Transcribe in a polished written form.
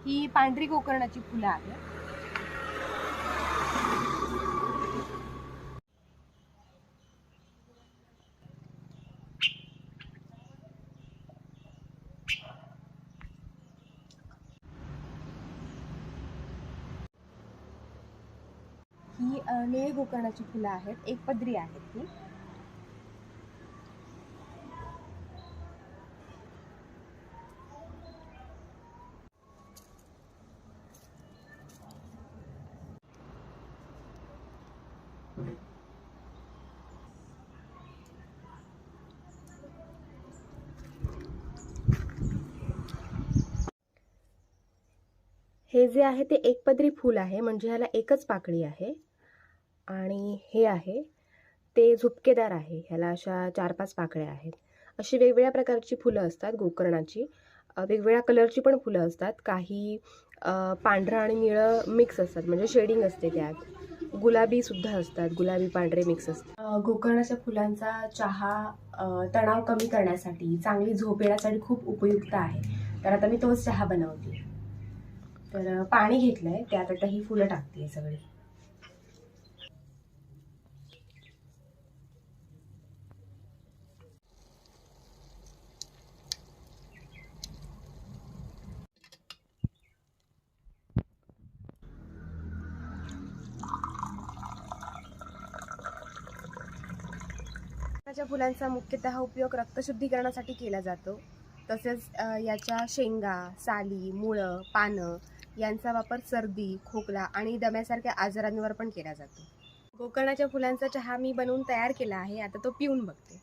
ही पांढरी गोकर्णाची फुलं आहेत. ही निळी गोकर्णाची फुलं आहेत, एकपदरी आहेत ही. हे जे आहे ते एकपदरी फूल आहे, म्हणजे ह्याला एकच पाकळी आहे. आणि हे आहे ते झुपकेदार आहे, ह्याला अशा 4-5 पाकळ्या आहेत. अशी वेगवेगळ्या प्रकारची फुलं असतात गोकर्णाची. वेगवेगळ्या कलरची पण फुलं असतात. काही पांढरं आणि निळं मिक्स असतात, म्हणजे शेडिंग असते त्यात. गुलाबीसुद्धा असतात, गुलाबी पांढरे मिक्स असतात. गोकर्णाच्या फुलांचा चहा तणाव कमी करण्यासाठी, चांगली झोप येण्यासाठी खूप उपयुक्त आहे. तर आता मी तोच चहा बनवते. तर पाणी घेतलंय, त्यात आता ही फुलं टाकते सगळी. गोकर्णाच्या फुलांचा मुख्यतः उपयोग रक्तशुद्धीकरणासाठी केला जातो. तसेच याच्या शेंगा, साली, मुळं, पानं यांचा वापर सर्दी, खोकला आणि दम्यासारख्या आजारांवर पण केला जातो. गोकर्णाच्या फुलांचा चहा मी बनवून तयार केला आहे. आता तो पिऊन बघते.